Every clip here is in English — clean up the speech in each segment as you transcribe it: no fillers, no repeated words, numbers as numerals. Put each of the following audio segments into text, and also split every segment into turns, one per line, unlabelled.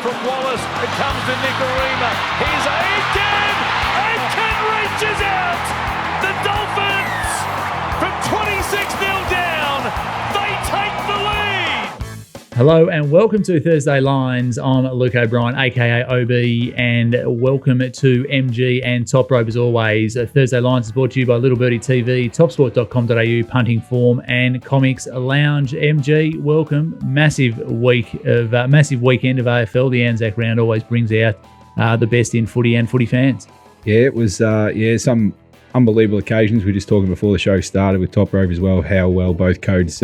from Wallace. It comes to Nicarima. Here's Aiken. Aiken reaches out. The Dolphins from 26-0 down. They take the lead.
Hello and welcome to Thursday Lines. I'm Luke O'Brien, aka OB, and welcome to MG and Toprope as always. Thursday Lines is brought to you by Little Birdie TV, topsport.com.au, punting form and comics lounge. MG, welcome. Massive weekend of AFL. The ANZAC round always brings out the best in footy and footy fans.
Yeah, it was some unbelievable occasions. We were just talking before the show started with Toprope as well, how well both codes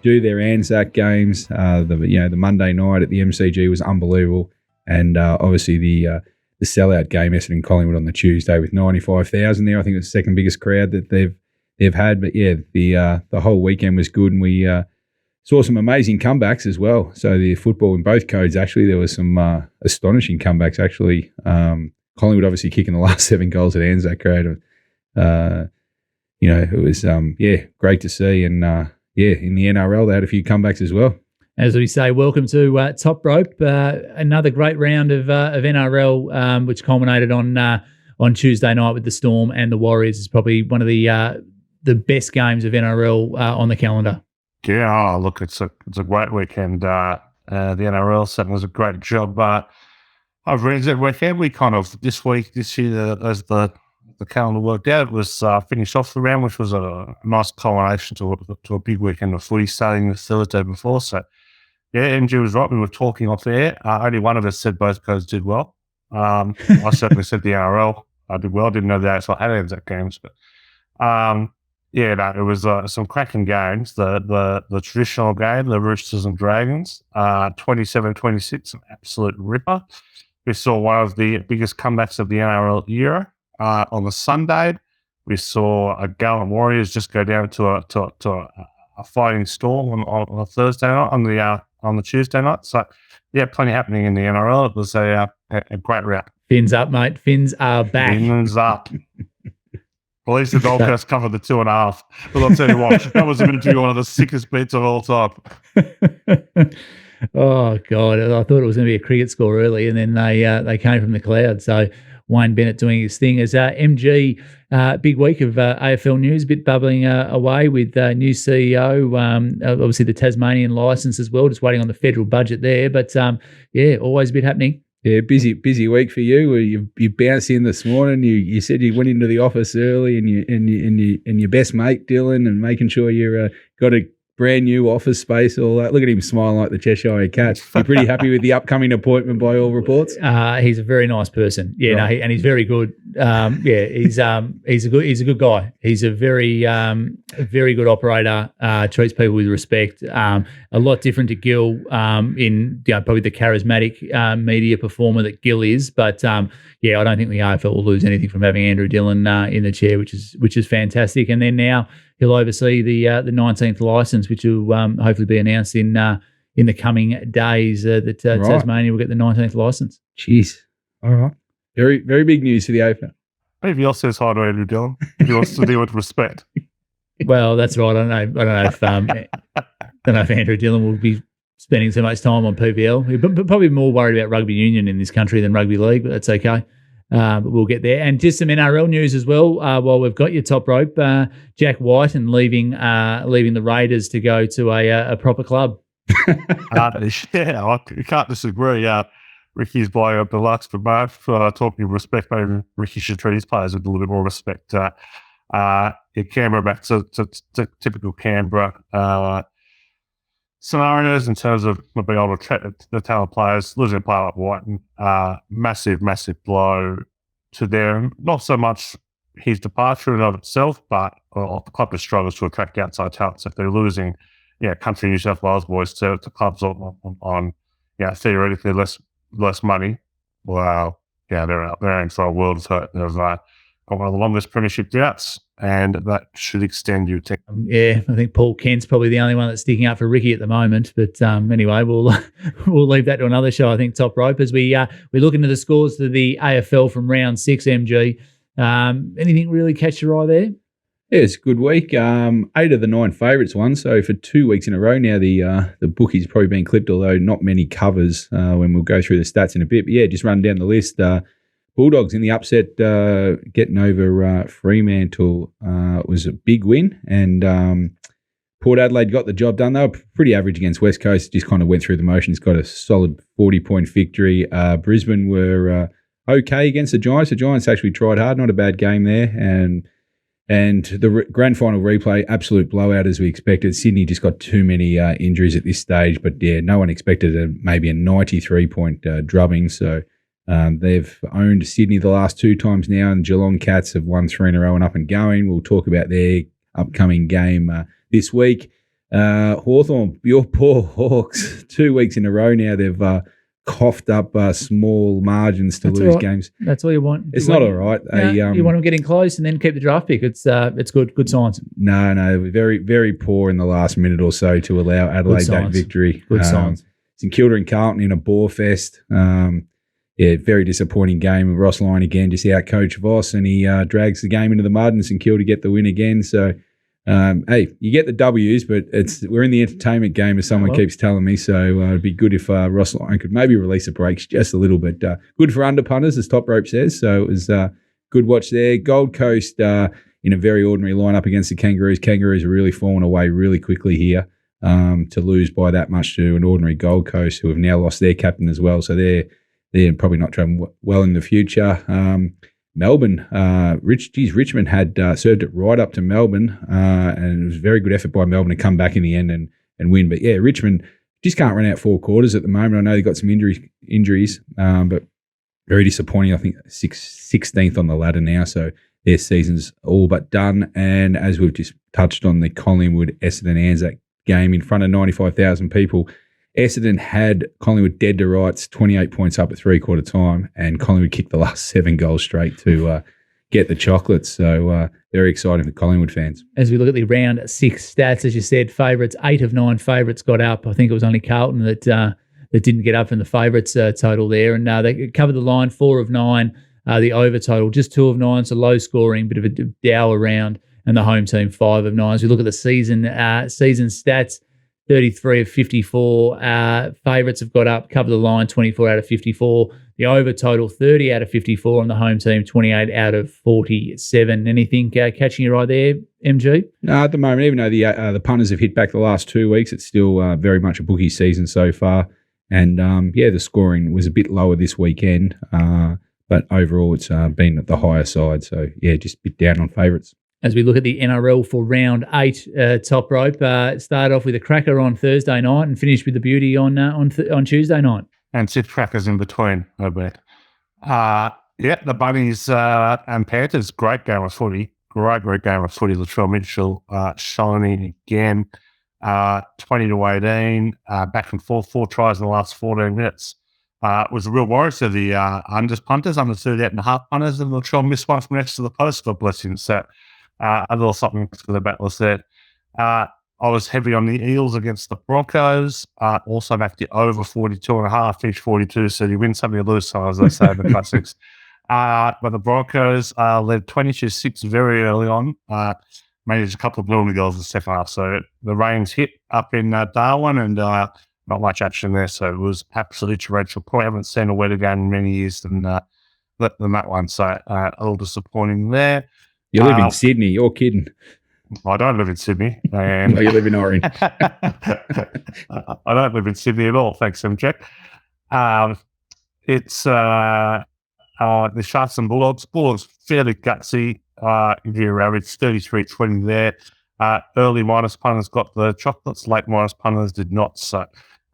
do their ANZAC games. The Monday night at the MCG was unbelievable, and obviously the sellout game Essendon Collingwood on the Tuesday with 95,000 there. I think it's the second biggest crowd that they've had. But yeah, the whole weekend was good, and we saw some amazing comebacks as well. So the football in both codes, actually, there was some astonishing comebacks. Actually, Collingwood obviously kicking the last 7 goals at ANZAC crowd. It was great to see, and in the NRL, they had a few comebacks as well.
As we say, welcome to Toprope. Another great round of NRL, which culminated on Tuesday night with the Storm and the Warriors. It's probably one of the best games of NRL on the calendar.
Yeah, look, it's a great weekend. The NRL certainly was a great job. I've read that weekend. We kind of this year, as the calendar worked out, it was finished off the round, which was a nice culmination to a big weekend of footy starting the Thursday before. So, yeah, MG was right. We were talking off there. Only one of us said both codes did well. I certainly said the NRL did well. I didn't know the AFL had ANZAC games, but it was some cracking games. The traditional game, the Roosters and Dragons, 27-26, an absolute ripper. We saw one of the biggest comebacks of the NRL era. On the Sunday, we saw a gallant Warriors just go down to a fighting Storm on a Thursday night, on the Tuesday night. So, yeah, plenty happening in the NRL. It was a great round.
Fins up, mate. Fins are back.
Fins up. At least the Gold Coast covered the 2.5. But I'll tell you what, that was going to be one of the sickest beats of all time.
Oh, God. I thought it was going to be a cricket score early, and then they came from the cloud. So, Wayne Bennett doing his thing as MG. Big week of AFL news, a bit bubbling away with new CEO. Obviously, the Tasmanian licence as well, just waiting on the federal budget there. But always a bit happening.
Yeah, busy week for you. You bounced in this morning. You said you went into the office early, and your best mate Dylan, and making sure you got a brand new office space, all that. Look at him smiling like the Cheshire Cat. You're pretty happy with the upcoming appointment by all reports?
He's a very nice person. Yeah, right. And he's very good. He's a good guy. He's a very good operator. Treats people with respect. A lot different to Gil in probably the charismatic media performer that Gil is. But I don't think the AFL will lose anything from having Andrew Dillon in the chair, which is fantastic. And then now he'll oversee the 19th licence, which will hopefully be announced in the coming days that right. Tasmania will get the 19th licence.
Jeez. All right. Very, very big news for the AFL.
Maybe else says hi to Andrew Dillon. He wants to deal with respect.
Well, that's right. I don't know if Andrew Dillon will be spending so much time on PVL. He's probably more worried about rugby union in this country than rugby league, but that's okay. But we'll get there. And just some NRL news as well. While we've got your Toprope, Jack White and leaving the Raiders to go to a proper club.
I can't disagree. Ricky's blowing up the Lux for both. Talking of respect, maybe Ricky should treat his players with a little bit more respect. Canberra back to typical Canberra scenarios in terms of being able to treat the talent players. Losing a player like White, massive blow to them. Not so much his departure in and of itself, but the club just struggles to attract outside talent. So if they're losing, country New South Wales boys to clubs on theoretically less money, wow, they're in for a world of hurt. They've got one of the longest premiership droughts, and that should extend you to.
I think Paul Kent's probably the only one that's sticking up for Ricky at the moment. But anyway, we'll leave that to another show. I think Toprope as we look into the scores to the AFL from round 6. MG, anything really catch your eye there?
Yeah, it's a good week. 8 of the 9 favourites won. So for 2 weeks in a row now, the bookies probably been clipped, although not many covers when we'll go through the stats in a bit. But yeah, just run down the list. Bulldogs in the upset, getting over Fremantle was a big win. And Port Adelaide got the job done. They were pretty average against West Coast, just kind of went through the motions, got a solid 40-point victory. Brisbane were okay against the Giants. The Giants actually tried hard, not a bad game there. And the grand final replay, absolute blowout as we expected. Sydney just got too many injuries at this stage. But yeah, no one expected maybe a 93-point drubbing. So they've owned Sydney the last 2 times now, and Geelong Cats have won 3 in a row and up and going. We'll talk about their upcoming game this week. Hawthorn, your poor Hawks, 2 weeks in a row now, they've coughed up small margins to lose games.
That's all you want.
It's not all right.
You want them getting close and then keep the draft pick. It's good signs.
No, very, very poor in the last minute or so to allow Adelaide that victory.
Good signs.
St Kilda and Carlton in a bore fest. Yeah, very disappointing game. Ross Lyon again just out-coached Voss, and he drags the game into the mud, and St Kilda get the win again. So, hey, you get the W's, but we're in the entertainment game, as someone keeps telling me. So it'd be good if Ross Lyon could maybe release the brakes just a little bit. Good for underpunters, as Toprope says. So it was good watch there. Gold Coast in a very ordinary lineup against the Kangaroos. Kangaroos are really falling away really quickly here to lose by that much to an ordinary Gold Coast, who have now lost their captain as well. So they're probably not travelling well in the future. Melbourne, Richmond had served it right up to Melbourne, and it was a very good effort by Melbourne to come back in the end and win. But yeah, Richmond just can't run out 4 quarters at the moment. I know they've got some injuries, but very disappointing. I think 16th on the ladder now, so their season's all but done. And as we've just touched on, the Collingwood Essendon ANZAC game in front of 95,000 people, Essendon had Collingwood dead to rights, 28 points up at 3/4 time, and Collingwood kicked the last 7 goals straight to get the chocolates. So very exciting for Collingwood fans.
As we look at the round 6 stats, as you said, favourites, 8 of 9 favourites got up. I think it was only Carlton that didn't get up in the favourites total there, and they covered the line, 4 of 9. The over total, just 2 of 9, so low scoring, bit of a dour round, and the home team 5 of 9. As we look at the season stats, 33 of 54 favourites have got up, cover the line, 24 out of 54. The over total, 30 out of 54 on the home team, 28 out of 47. Anything catching your eye there, MG?
No, at the moment, even though the punters have hit back the last 2 weeks, it's still very much a bookie season so far. And the scoring was a bit lower this weekend, but overall it's been at the higher side. So yeah, just a bit down on favourites.
As we look at the NRL for round 8, top rope, started off with a cracker on Thursday night and finished with a beauty on Tuesday night.
And 6 crackers in between, I bet. The Bunnies and Panthers, great game of footy. Great game of footy. Latrell Mitchell shining again. 20-18, back and forth, 4 tries in the last 14 minutes. It was a real worry to the unders punters, under 38.5 punters, and Latrell missed one from next to the post, God bless him. So, a little something for the battlers there. I was heavy on the Eels against the Broncos. Also back to over 42.5, finished 42. So you win some, you lose some, as they say in the classics. But the Broncos led 22-6 very early on. Managed a couple of blue goals in the second half. So the rains hit up in Darwin, and not much action there. So it was absolutely torrential. Probably haven't seen a wetter game in many years than that one. So a little disappointing there.
You live in Sydney. You're kidding.
I don't live in Sydney. And
no, you live in Orange.
I don't live in Sydney at all, thanks, MJ. It's the Sharks and Bulldogs. Bulldogs fairly gutsy. Year average 33-20 there. Early minus punters got the chocolates. Late minus punters did not. So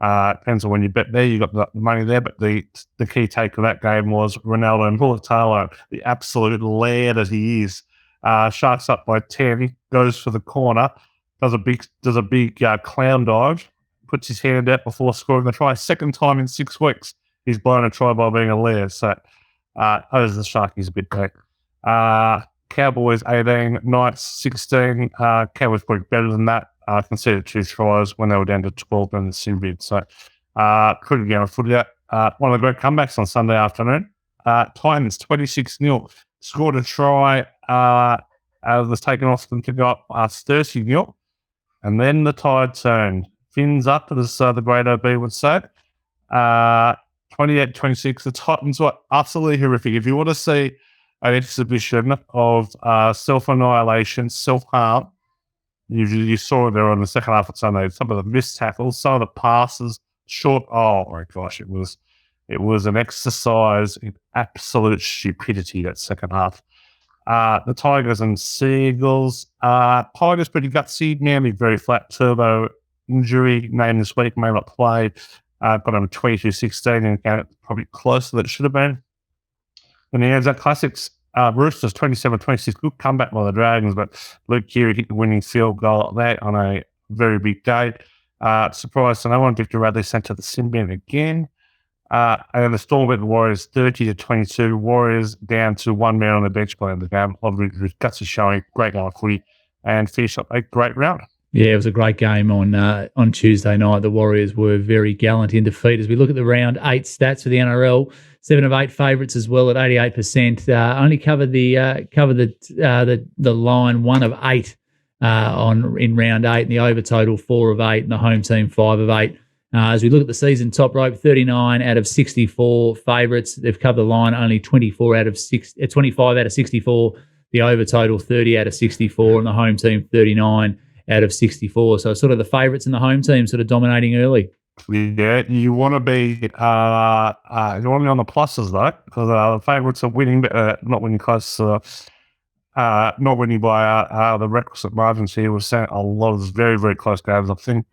depends on when you bet there. You got the money there. But the key take of that game was Ronaldo and Bulatalo, the absolute lair that he is. Sharks up by 10. He goes for the corner, does a big clown dive, puts his hand out before scoring the try. Second time in 6 weeks, he's blown a try by being a lair. So owes the Sharkies a bit back. Cowboys 18, Knights 16. Cowboys probably better than that. Conceded 2 tries when they were down to 12 in the sin bid. So pretty game of footy. One of the great comebacks on Sunday afternoon. Titans 26-0. Scored a try was taken off them to go up 30-0. And then the tide turned. Fins up, as the great OB would say. 28-26. The Titans were utterly horrific. If you want to see an exhibition of self-annihilation, self-harm, you saw it there on the second half of Sunday. Some of the missed tackles, some of the passes, short. Oh my gosh, it was an exercise in absolute stupidity, that second half. The Tigers and Seagulls. Tigers pretty gutsy. Manly very flat. Turbo injury named this week, may not play. Got him 22-16 and probably closer than it should have been. And the ANZAC Classics, Roosters 27-26. Good comeback by the Dragons, but Luke Keary hit the winning field goal at that on a very big day. Surprise to no one. Victor Radley sent to the sin bin again. And the Storm beat the Warriors 30-22. Warriors down to one man on the bench playing the game. Obviously, guts are showing. Great game of footy and finished up a great round.
Yeah, it was a great game on Tuesday night. The Warriors were very gallant in defeat. As we look at the round 8 stats for the NRL, 7 of 8 favourites as well at 88%. Only covered the line 1 of 8 in round 8, and the over total 4 of 8, and the home team 5 of 8. As we look at the season top rope, 39 out of 64 favourites. They've covered the line only 25 out of 64. The over total 30 out of 64, and the home team 39 out of 64. So sort of the favourites and the home team sort of dominating early.
Yeah, you want to be you want to be on the pluses though, because the favourites are winning, but not winning close. Not winning by the requisite margins here. We're seeing a lot of very, very close games. I think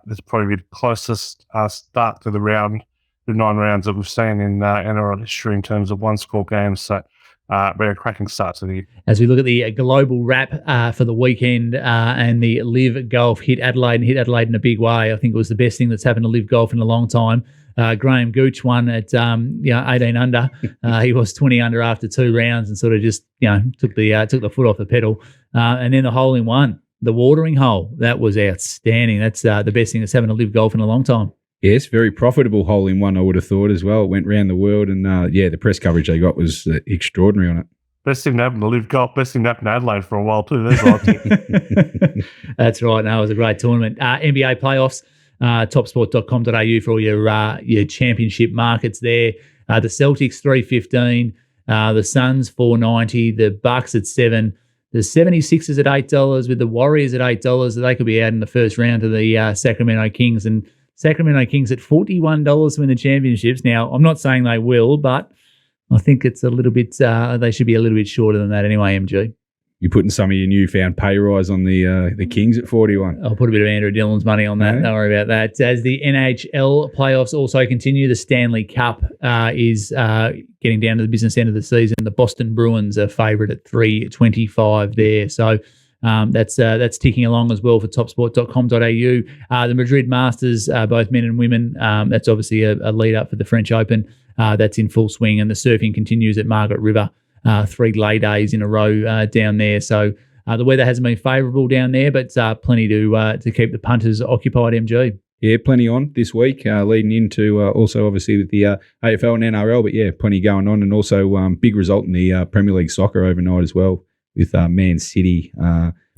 this probably the closest start to the 9 rounds that we've seen in NRL history in terms of one-score games. So, very cracking start to the year.
As we look at the global wrap for the weekend and the Live Golf hit Adelaide in a big way. I think it was the best thing that's happened to Live Golf in a long time. Graham Gooch won at 18 under. He was 20 under after 2 rounds and sort of just took the foot off the pedal. And then the hole in one, the watering hole, that was outstanding. That's the best thing that's happened to Live Golf in a long time.
Yes, very profitable hole in one, I would have thought as well. It went round the world, and the press coverage they got was extraordinary on it.
Best thing to happen to Live Golf, best thing to happen to Adelaide for a while too. That's right.
That's right. No, it was a great tournament. NBA playoffs. Topsport.com.au for all your championship markets there. The Celtics $3.15, the Suns $4.90, the Bucks at $7, the 76ers at $8, with the Warriors at $8. They could be out in the first round to the Sacramento Kings, and Sacramento Kings at $41 to win the championships. Now, I'm not saying they will, but I think it's a little bit. They should be a little bit shorter than that anyway. MG.
You're putting some of your newfound pay rise on the Kings at 41.
I'll put a bit of Andrew Dillon's money on that. Don't worry about that. As the NHL playoffs also continue, the Stanley Cup is getting down to the business end of the season. The Boston Bruins are favourite at $3.25 there. So that's ticking along as well for topsport.com.au. The Madrid Masters, both men and women, that's obviously a lead up for the French Open. That's in full swing, and the surfing continues at Margaret River. 3 lay days in a row down there. So the weather hasn't been favourable down there, but plenty to keep the punters occupied, MG.
Yeah, plenty on this week, leading into also obviously with the AFL and NRL, but yeah, plenty going on, and also big result in the Premier League soccer overnight as well with Man City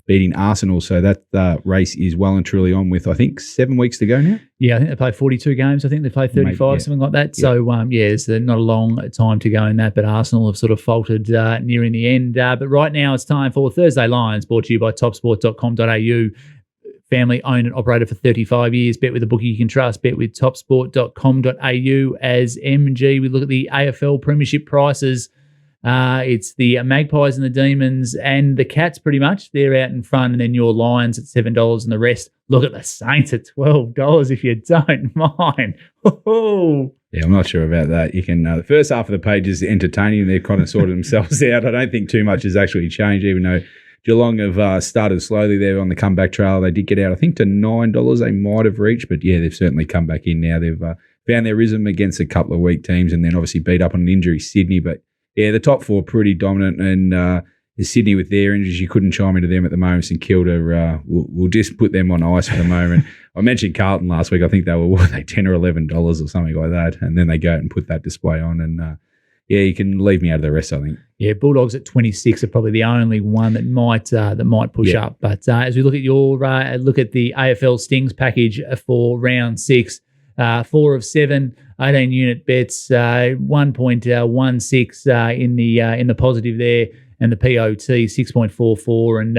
beating Arsenal. So that race is well and truly on with, I think, 7 weeks to go now. Yeah,
I think they play 42 games. I think they play 35, something like that. Yeah. So, it's not a long time to go in that, but Arsenal have sort of faltered nearing the end. But right now it's time for Thursday Lions, brought to you by topsport.com.au. Family owned and operated for 35 years. Bet with a bookie you can trust. Bet with topsport.com.au. As MG, we look at the AFL Premiership prices. It's the Magpies and the Demons and the Cats pretty much. They're out in front, and then your Lions at $7 and the rest. Look at the Saints at $12 if you don't mind.
Yeah, I'm not sure about that. You can the first half of the page is entertaining. They've kind of sorted themselves out. I don't think too much has actually changed, even though Geelong have started slowly there on the comeback trail. They did get out, I think, to $9 they might have reached, but yeah, they've certainly come back in now. They've found their rhythm against a couple of weak teams, and then obviously beat up on an injury Sydney, but yeah, the top 4 pretty dominant, and Sydney with their injuries, you couldn't chime into them at the moment. St Kilda, we'll just put them on ice for the moment. I mentioned Carlton last week. I think they were $10 or $11 or something like that, and then they go out and put that display on. And yeah, you can leave me out of the rest, I think.
Yeah, Bulldogs at 26 are probably the only one that might push up. But as we look at the AFL Stings package for round 6, 4 of 7, 18 unit bets, 1.16 in the positive there, and the POT 6.44. And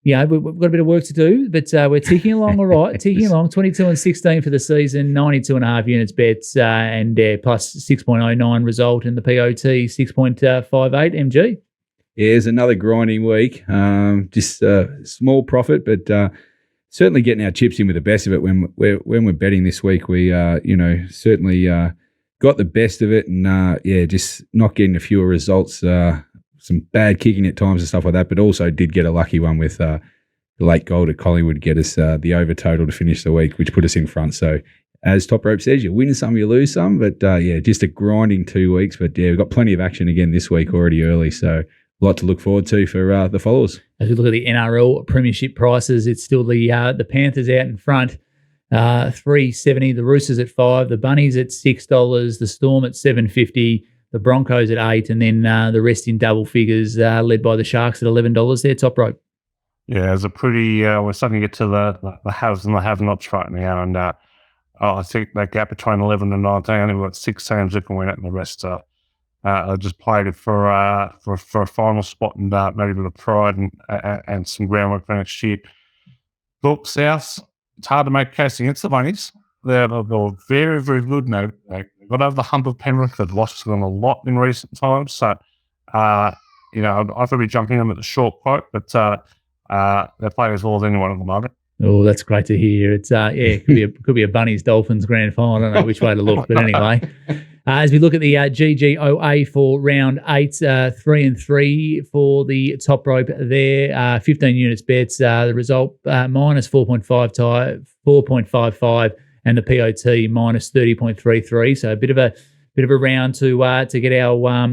we've got a bit of work to do, but we're ticking along all right. Ticking along, 22 and 16 for the season, 92.5 units bets, and plus 6.09 result, and the POT 6.58 MG.
Yeah, it's another grinding week. Just a small profit, but certainly getting our chips in with the best of it. When we're betting this week, we certainly got the best of it, and just not getting a fewer results. Some bad kicking at times and stuff like that, but also did get a lucky one with the late goal to Collingwood get us the over total to finish the week, which put us in front. So as Toprope says, you win some, you lose some, but just a grinding 2 weeks. But we've got plenty of action again this week already early, so a lot to look forward to for the followers.
As we look at the NRL Premiership prices, it's still the Panthers out in front, $3.70, the Roosters at $5, the Bunnies at $6, the Storm at $7.50, the Broncos at $8, and then the rest in double figures, led by the Sharks at $11. They're top rope.
Yeah, it's a pretty. We're starting to get to the haves and the have-nots right now, and I think that gap between 11 and 19, only got 6 teams that can win it, and the rest are just played it for a final spot and maybe a bit of pride and some groundwork for next year. Look, South, it's hard to make a case against the Bunnies. They're very, very good now. They got over the hump of Penrith. They've lost them a lot in recent times. So, I'd probably be jumping them at the short quote, but they play as well as anyone at the moment.
Oh, that's great to hear. It's it could be a Bunnies Dolphins grand final. I don't know which way to look, but anyway. As we look at the GGOA for round 8, 3 and 3 for the top rope there, 15 units bets. The result minus 4.55, and the POT minus 30.33. So a bit of a round to get our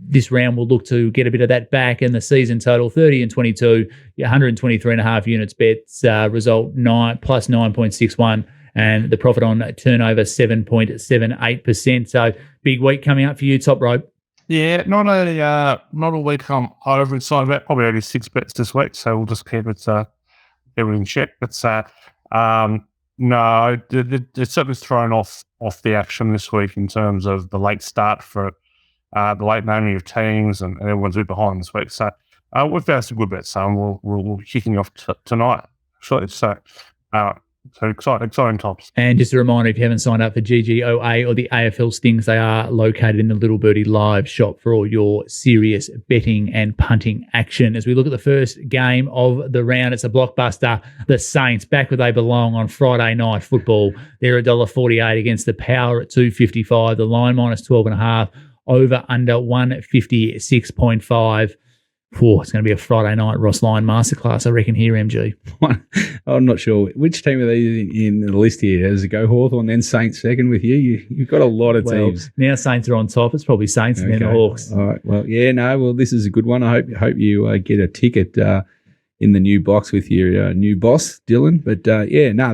this round. We'll look to get a bit of that back, and the season total 30 and 22, 123.5 units bets. Result plus 9.61. And the profit on turnover 7.78%. So big week coming up for you, top rope.
Yeah, not a week I'm over excited about. Probably only 6 bets this week, so we'll just keep it in check. But no, it's certainly thrown off the action this week in terms of the late start for the late naming of teams, and everyone's a bit behind this week. So we've found some good bets, so we'll be kicking off tonight. So exciting tops.
And just a reminder, if you haven't signed up for GGOA or the AFL Stings, they are located in the Little Birdie Live shop for all your serious betting and punting action. As we look at the first game of the round, it's a blockbuster. The Saints back where they belong on Friday night football. They're $1.48 against the Power at $2.55. The line minus 12.5. Over under 156.5. It's going to be a Friday night Ross Lyon masterclass, I reckon, here, MG.
I'm not sure. Which team are they in the list here? Does it go Hawthorn, then Saints second with you? You've got a lot of teams.
Now Saints are on top. It's probably Saints and then the Hawks.
All right. Well, this is a good one. I hope you get a ticket in the new box with your new boss, Dylan. But,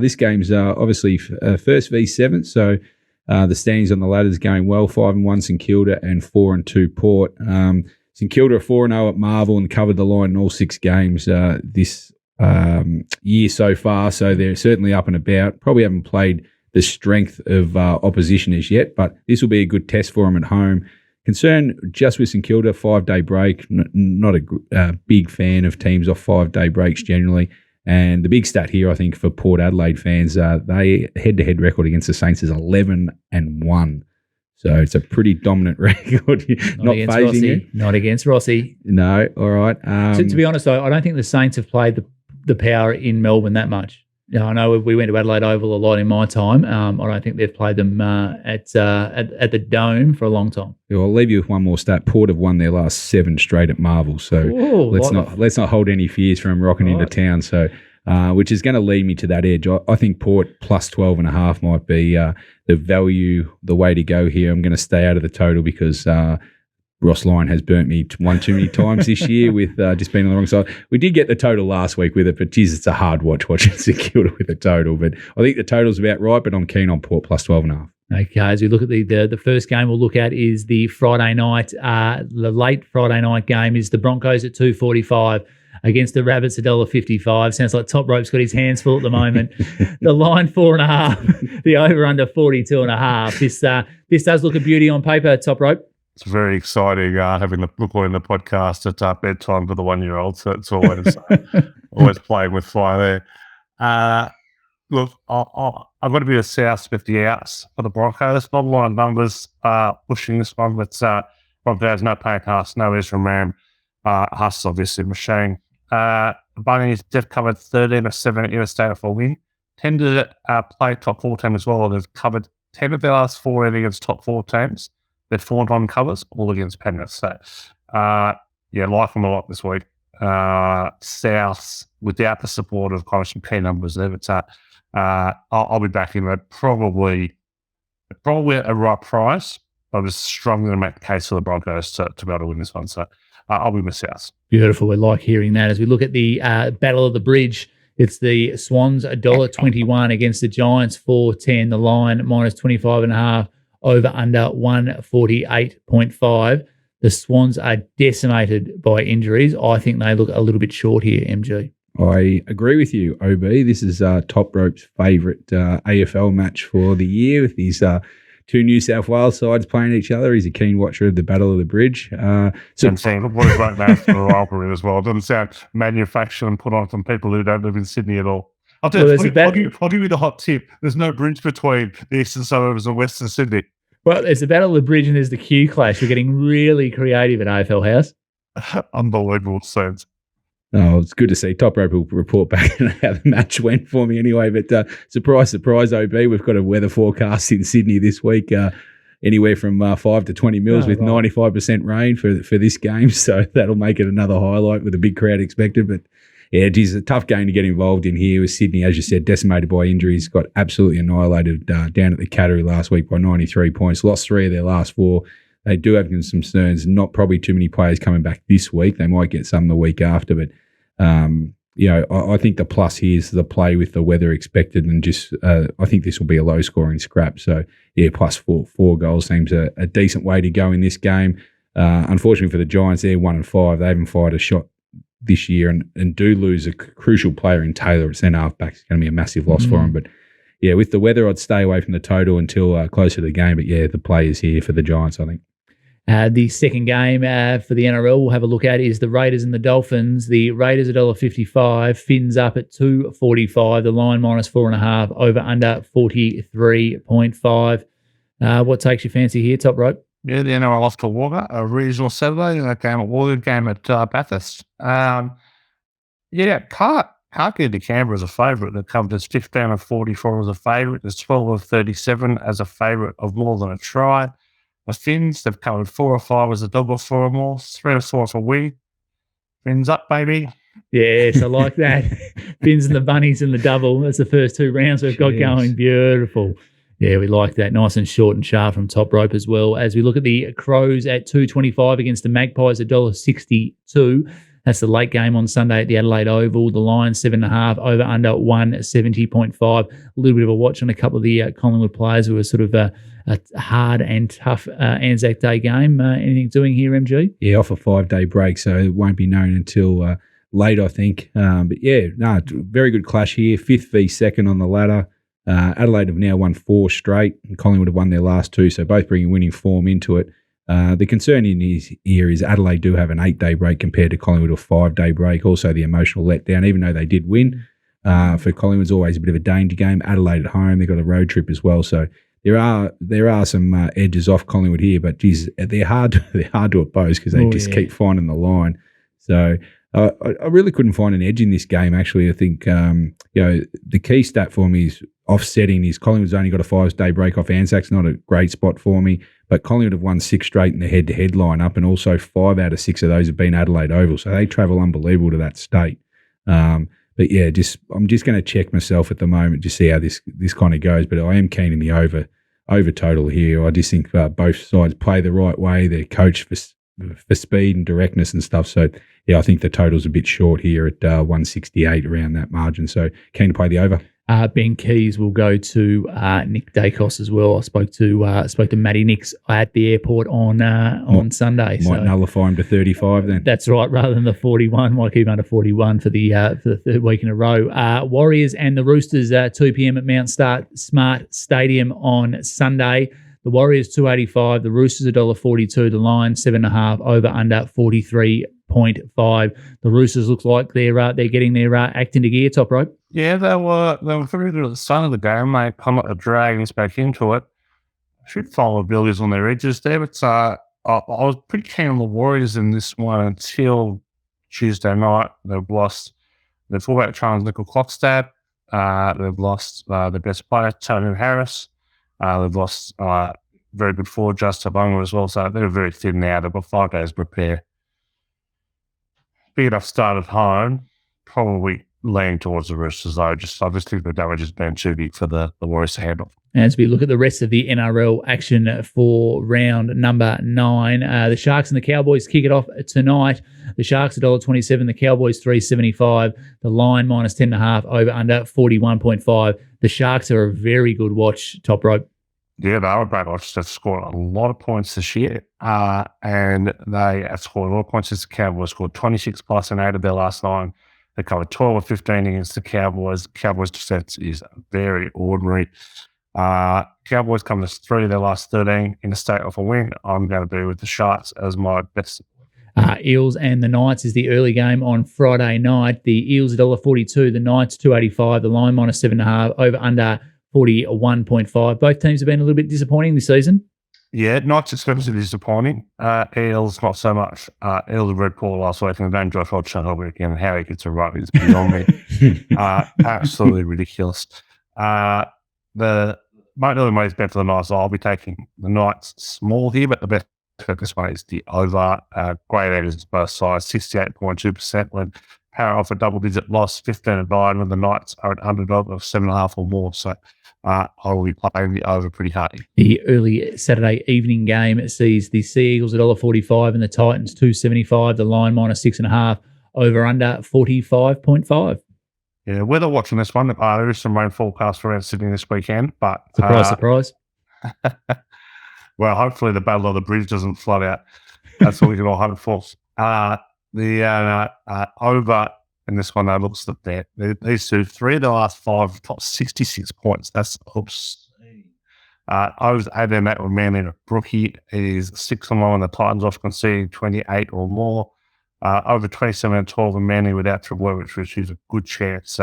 this game's obviously first v 7th. So the standings on the ladder is going well. 5-1 St Kilda and 4-2 Port. St Kilda are 4-0 at Marvel and covered the line in all 6 games this year so far. So they're certainly up and about. Probably haven't played the strength of opposition as yet, but this will be a good test for them at home. Concern just with St Kilda, 5-day break. Not a big fan of teams off 5-day breaks generally. And the big stat here, I think, for Port Adelaide fans, they head-to-head record against the Saints is 11-1. So it's a pretty dominant record. Not
against
phasing
Rossi.
you.
Not against Rossi.
No, all right.
To be honest, though, I don't think the Saints have played the Power in Melbourne that much. I know we went to Adelaide Oval a lot in my time. I don't think they've played them at the Dome for a long time.
Yeah, I'll leave you with one more stat. Port have won their last 7 straight at Marvel. So let's not hold any fears from rocking into town. So. Which is going to lead me to that edge. I think Port plus 12.5 might be the value, the way to go here. I'm going to stay out of the total because Ross Lyon has burnt me one too many times this year with just being on the wrong side. We did get the total last week with it, but geez, it's a hard watch watching St Kilda with a total. But I think the total's about right, but I'm keen on Port plus 12.5.
Okay, as we look at the first game we'll look at is the Friday night, the late Friday night game is the Broncos at 2:45 against the Rabbits $1.55. Sounds like Toprope's got his hands full at the moment. The line 4.5, the over under 42.5. This does look a beauty on paper, Toprope.
It's very exciting having recording the podcast at bedtime for the 1-year-old. So it's always always playing with fire there. Look, I've got to be a South 50 outs for the Broncos. Not a lot of numbers pushing this one, but Broncos, no Payne Haas, no Ezra Mam. Haas obviously machine. Bunnies, they've covered 13 of 7 interstate for a win. Tended to play top 4 team as well. They've covered 10 of their last 4 against top 4 teams. They're 4 non-covers, all against Penrith. So, like them a lot this week. South, without the support of kind of some key numbers there, but I'll be back in that probably at a right price. I was strongly going to make the case for the Broncos to be able to win this one. So I'll be with South.
Beautiful. We like hearing that. As we look at the Battle of the Bridge, it's the Swans $1.21 against the Giants 4.10. The line -25.5. Over under 148.5. The Swans are decimated by injuries. I think they look a little bit short here, MG.
I agree with you, OB. This is Toprope's favourite AFL match for the year with these 2 New South Wales sides playing each other. He's a keen watcher of the Battle of the Bridge.
What a great match for the rivalry as well. It doesn't sound manufactured and put on from people who don't live in Sydney at all. I'll give you the hot tip. There's no bridge between the eastern suburbs and western Sydney.
Well, there's the Battle of the Bridge and there's the Q Clash. We're getting really creative at AFL House.
Unbelievable scenes.
Oh, it's good to see. Toprope will report back on how the match went for me anyway. But surprise, OB, we've got a weather forecast in Sydney this week. Anywhere from 5 to 20 mils with 95% rain for this game. So that'll make it another highlight with a big crowd expected. But yeah, it is a tough game to get involved in here with Sydney, as you said, decimated by injuries, got absolutely annihilated down at the Cattery last week by 93 points, lost 3 of their last 4. They do have some concerns, not probably too many players coming back this week. They might get some the week after, but I think the plus here is the play with the weather expected and just I think this will be a low-scoring scrap. So, yeah, plus 4 goals seems a decent way to go in this game. Unfortunately for the Giants, they're 1-5. They haven't fired a shot this year and do lose a crucial player in Taylor at centre half-back. It's going to be a massive loss for them. But, yeah, with the weather, I'd stay away from the total until closer to the game. But, yeah, the play is here for the Giants, I think.
The second game for the NRL we'll have a look at is the Raiders and the Dolphins. The Raiders $1.55, Finns up at 2.45, the line -4.5, over under 43.5. What takes your fancy here, Toprope?
Yeah, the NRL off to Walker, a regional Saturday, a game at Walker, game at Bathurst. Can't get to Canberra as a favourite. They've come to 15 of 44 as a favourite. There's 12 of 37 as a favourite of more than a try. The Finns, they've covered 4 or 5 as a double for them all, 3 or 4 for we. Finns up, baby.
Yes, I like that. Finns and the Bunnies and the double. That's the first 2 rounds we've got going. Beautiful. Yeah, we like that. Nice and short and sharp from Toprope as well. As we look at the Crows at 2.25 against the Magpies, $1.62. That's the late game on Sunday at the Adelaide Oval. The line 7.5, over under 170.5. A little bit of a watch on a couple of the Collingwood players who are sort of a hard and tough ANZAC Day game. Anything doing here, MG?
Yeah, off a 5-day break, so it won't be known until late, I think. Very good clash here. 5th v 2nd on the ladder. Adelaide have now won 4 straight, and Collingwood have won their last 2, so both bringing winning form into it. The concern in here is Adelaide do have an 8-day break compared to Collingwood, a 5-day break. Also, the emotional letdown, even though they did win. For Collingwood's always a bit of a danger game. Adelaide at home, they've got a road trip as well, so there are some edges off Collingwood here, but geez, they're hard to oppose because they keep finding the line. So I really couldn't find an edge in this game. Actually, I think the key stat for me is offsetting. Is Collingwood's only got a 5-day break off ANZAC's not a great spot for me, but Collingwood have won 6 straight in the head-to-head lineup, and also 5 out of 6 of those have been Adelaide Oval, so they travel unbelievable to that state. But yeah, I'm just going to check myself at the moment to see how this kind of goes. But I am keen in the over total here. I just think both sides play the right way. They're coached for speed and directness and stuff. So yeah, I think the total's a bit short here at 168 around that margin. So keen to play the over.
Ben Keys will go to Nick Dacos as well. I spoke to Matty Nix at the airport on Sunday.
Might nullify him to 35 then.
That's right, rather than the 41. Might keep him under 41 for the third week in a row. Warriors and the Roosters 2 p.m. at Mount Smart Stadium on Sunday. The Warriors 285, the Roosters $1.42, the Lions 7.5, over under 43.5. The Roosters looks like they're getting their act into gear. Toprope.
Yeah, they were very good at the start of the game. They come at the Dragons back into it. Should follow abilities on their edges there, but I was pretty keen on the Warriors in this one until Tuesday night. They've lost their fullback Charles Nickel-Klokstad. They've lost their best player, Tony Harris. They've lost very good forward, Justin Bunga as well. So they're very thin now. They've got 5 days to prepare. Big enough start at home. Probably leaning towards the Roosters, though. Just obviously the damage has been too big for the Warriors to handle.
As we look at the rest of the NRL action for round number 9, the Sharks and the Cowboys kick it off tonight. The Sharks $1.27, the Cowboys $3.75, the line minus 10.5, over under 41.5. The Sharks are a very good watch, Toprope.
Yeah, they are a great watch. They've scored a lot of points this year, and they have scored a lot of points since the Cowboys scored 26 plus in 8 of their last 9. They covered 12 or 15 against the Cowboys. Cowboys' defense is very ordinary. Cowboys come to 3 of their last 13 in a state of a win. I'm going to be with the Sharks as my best.
Eels and the Knights is the early game on Friday night. The Eels $1.42, the Knights $2.85, the line minus 7.5, over under 41.5. Both teams have been a little bit disappointing this season.
Yeah, Knights expensive disappointing. Eels not so much. Eels red poor last week, and then Josh Hodgson over again. How he gets a run is beyond me. Absolutely ridiculous. The most bet for the Knights. I'll be taking the Knights small here, but the best for this one is the over. Great edges both sides, 68.2% when Power off a double-digit loss, 15-9 when the Knights are an underdog of 7.5 or more. So I will be playing the over pretty hard.
The early Saturday evening game sees the Sea Eagles $1.45 and the Titans $2.75. The line minus 6.5, over under 45.5.
Yeah, weather watching this one. There is some rain forecast around Sydney this weekend, but
surprise.
Well, hopefully the Battle of the Bridge doesn't flood out. That's what we can all hope for. The over in this one, though, looks that these two, 3 of the last 5, top 66 points. That's obscene. Overs 8-8 with Manly and Brookie is 6-1 when the Titans off conceding 28 or more. Over 27-12 and Manly without Triple, which is a good chance.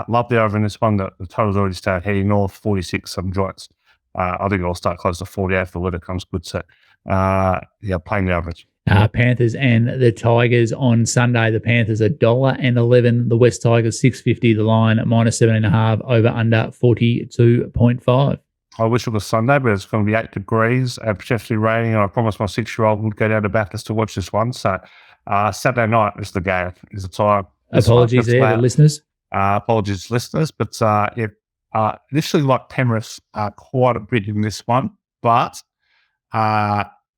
Love the over in this one. The total's already started heading north, 46 some joints. I think it'll start close to 48 if the weather comes good. So, playing the average.
Panthers and the Tigers on Sunday. The Panthers $1.11. The West Tigers $6.50. The line at minus 7.5, over under 42.5.
I wish it was Sunday, but it's going to be 8 degrees and potentially raining. And I promised my 6-year-old would go down to Bathurst to watch this one. So Saturday night is the game. Is the time.
Apologies there, the listeners.
Apologies, listeners. But initially like Penrith quite a bit in this one, but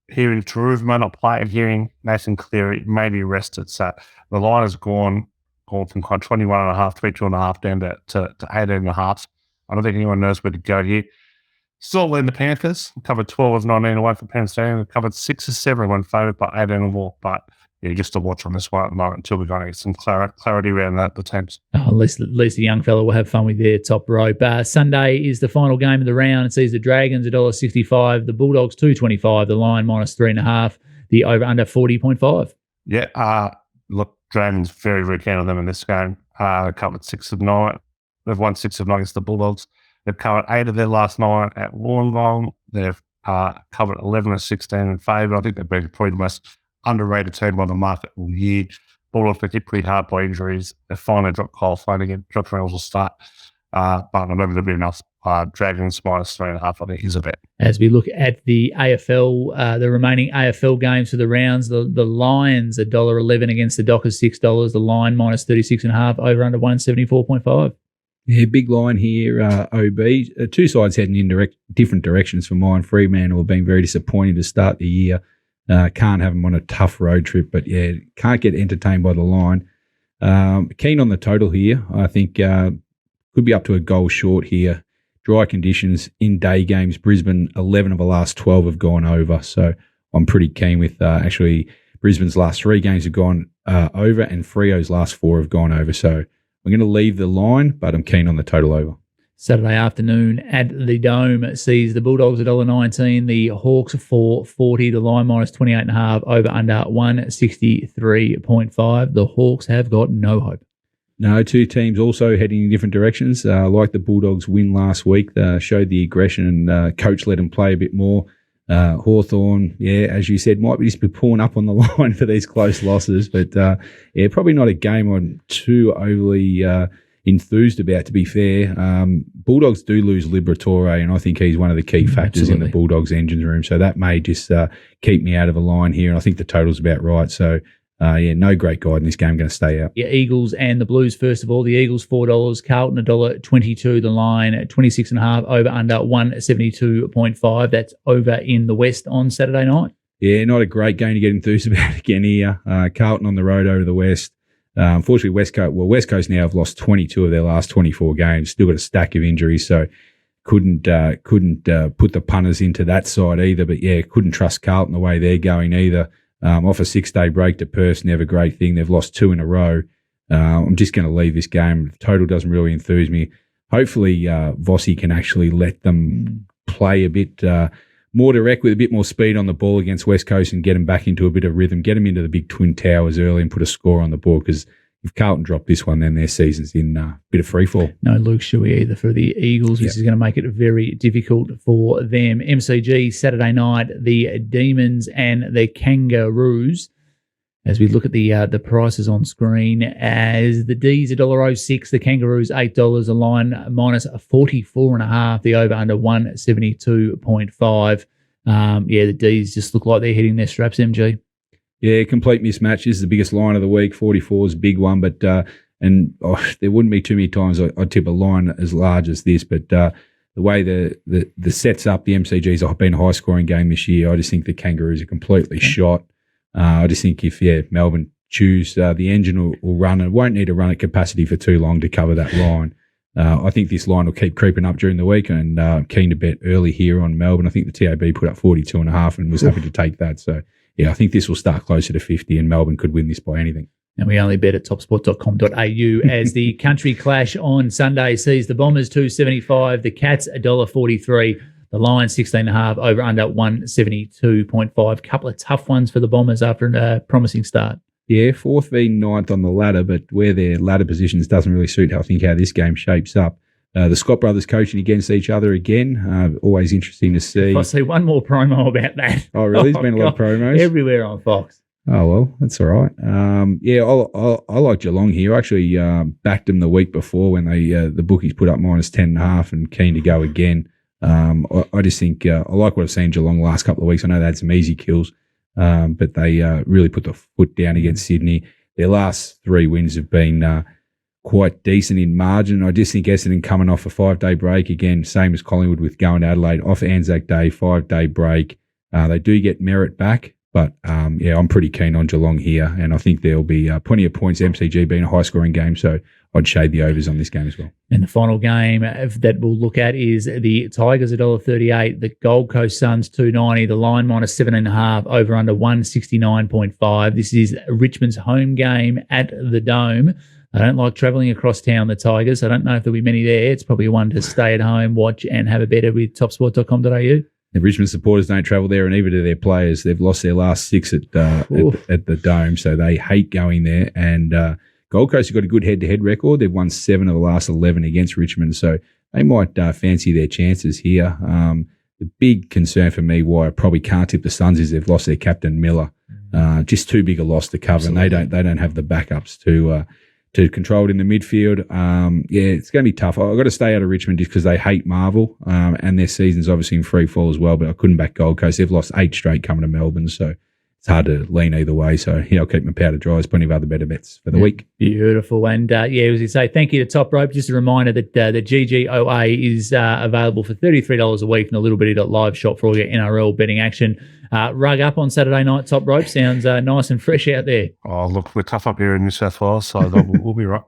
hearing Taruv may not play, and hearing Nathan Cleary may be rested. So the line has gone from kind of 21.5, 22.5 down to 18.5. I don't think anyone knows where to go here. Still leading the Panthers. Covered 12 of 19 away from Penn State. Covered 6 of 7 when favoured by 18 or more. But yeah, just to watch on this one at the moment until we're going to get some clarity around the teams.
At least the young fella will have fun with their top rope. Sunday is the final game of the round. It sees the Dragons $1.65, the Bulldogs $2.25, the line minus 3.5, the over under 40.5.
Yeah, look, Dragons very, very keen on them in this game. They covered 6 of 9. They've won 6 of 9 against the Bulldogs. They've covered 8 of their last 9 at Wollongong. They've covered 11 of 16 in favour. I think they've been probably the most underrated team on the market all year. Bulldogs been hit pretty hard by injuries. They finally dropped Cole Flynn again. Josh Reynolds will start. But I don't know if there'll be enough. Dragons minus 3.5, I think, is a bet. As
we look at the AFL, the remaining AFL games for the rounds, the Lions $1.11 against the Dockers $6. The line minus 36.5, over under 174.5.
Yeah, big line here, OB. Two sides heading in different directions for mine. Fremantle have been very disappointing to start the year. Can't have them on a tough road trip, but yeah, can't get entertained by the line. Keen on the total here. I think could be up to a goal short here. Dry conditions in day games. Brisbane, 11 of the last 12 have gone over. So I'm pretty keen with actually Brisbane's last 3 games have gone over and Freo's last 4 have gone over. So I'm going to leave the line, but I'm keen on the total over.
Saturday afternoon at the Dome sees the Bulldogs $1.19, the Hawks $4.40, the line -28.5, over under 163.5. The Hawks have got no hope.
No, 2 teams also heading in different directions. Like the Bulldogs win last week, showed the aggression and coach let them play a bit more. Hawthorn, as you said, might be just be pulling up on the line for these close losses, but probably not a game I'm too overly enthused about, to be fair. Bulldogs do lose Liberatore, and I think he's one of the key factors in the Bulldogs engine room, so that may just keep me out of a line here, and I think the total's about right. So no great guide in this game. Going to stay out.
Yeah, Eagles and the Blues first of all. The Eagles $4, Carlton $1.22. The line 26.5, over under 172.5. That's over in the West on Saturday night.
Yeah, not a great game to get enthused about again here. Carlton on the road over the West. Unfortunately, West Coast now have lost 22 of their last 24 games. Still got a stack of injuries, so couldn't put the punters into that side either. But couldn't trust Carlton the way they're going either. Off a 6-day break to Perth, never a great thing. They've lost 2 in a row. I'm just going to leave this game. The total doesn't really enthuse me. Hopefully, Vossi can actually let them play a bit more direct with a bit more speed on the ball against West Coast and get them back into a bit of rhythm, get them into the big Twin Towers early and put a score on the board, because if Carlton drop this one, then their season's in a bit of free fall.
No Luke Shuey either for the Eagles, which is going to make it very difficult for them. MCG Saturday night, the Demons and the Kangaroos. As we look at the prices on screen, as the D's $1.06, the Kangaroos $8, the line -44.5, the over under 172.5. The D's just look like they're hitting their straps, MG.
Yeah, complete mismatch. This is the biggest line of the week. 44 is a big one, but there wouldn't be too many times I'd tip a line as large as this. But the way the sets up, the MCG's been a high scoring game this year. I just think the Kangaroos are completely shot. I just think if Melbourne choose the engine will run, and won't need to run at capacity for too long to cover that line. I think this line will keep creeping up during the week, and I'm keen to bet early here on Melbourne. I think the TAB put up 42.5 and was happy to take that. So I think this will start closer to 50, and Melbourne could win this by anything.
And we only bet at topsport.com.au as the country clash on Sunday sees the Bombers $2.75, the Cats $1.43. The line 16.5, over under 172.5. Couple of tough ones for the Bombers after a promising start.
Yeah, 4th v 9th on the ladder, but where their ladder positions doesn't really suit how this game shapes up. The Scott brothers coaching against each other again. Always interesting to see.
I see one more promo about that.
Oh, really? There's been a lot of promos?
Everywhere on Fox.
Oh, well, that's all right. I like Geelong here. I actually backed them the week before when the bookies put up -10.5 and keen to go again. I just think I like what I've seen Geelong the last couple of weeks. I know they had some easy kills, but they really put the foot down against Sydney. Their last 3 wins have been quite decent in margin. I just think Essendon coming off a 5-day break, again, same as Collingwood with going to Adelaide, off ANZAC Day, 5-day break. They do get merit back, but I'm pretty keen on Geelong here, and I think there'll be plenty of points, MCG being a high-scoring game, so I'd shade the overs on this game as well. And
the final game that we'll look at is the Tigers $1.38, the Gold Coast Suns $2.90, the line -7.5, over under 169.5. This is Richmond's home game at the Dome. I don't like travelling across town, the Tigers. I don't know if there'll be many there. It's probably one to stay at home, watch, and have a better with topsport.com.au.
The Richmond supporters don't travel there, and even to their players, they've lost their last 6 at the Dome, so they hate going there. And Gold Coast have got a good head-to-head record. They've won 7 of the last 11 against Richmond, so they might fancy their chances here. The big concern for me why I probably can't tip the Suns is they've lost their captain Miller. Just too big a loss to cover, Absolutely. And they don't have the backups to control it in the midfield. It's going to be tough. I've got to stay out of Richmond just because they hate Marvel, and their season's obviously in free fall as well, but I couldn't back Gold Coast. They've lost 8 straight coming to Melbourne, so it's hard to lean either way. So, I'll keep my powder dry. There's plenty of other better bets for the week.
Beautiful. And, as you say, thank you to Toprope. Just a reminder that the GGOA is available for $33 a week and a little bit of live shop for all your NRL betting action. Rug up on Saturday night, Toprope. Sounds nice and fresh out there.
Oh, look, we're tough up here in New South Wales, so we'll be right.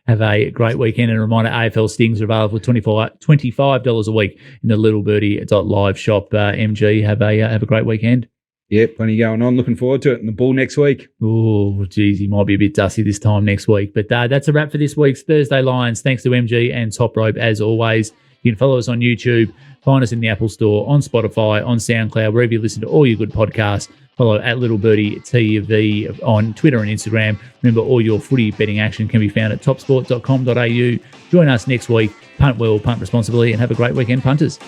Have a great weekend, and a reminder, AFL Stings are available for $25 a week in the littlebirdie.live shop. MG, have a great weekend.
Yeah, plenty going on. Looking forward to it. And the Bull next week.
Oh, geez, he might be a bit dusty this time next week. But that's a wrap for this week's Thursday Lions. Thanks to MG and Toprope, as always. You can follow us on YouTube, find us in the Apple Store, on Spotify, on SoundCloud, wherever you listen to all your good podcasts. Follow at Little Birdie TV on Twitter and Instagram. Remember, all your footy betting action can be found at topsport.com.au. Join us next week. Punt well, punt responsibly, and have a great weekend, punters.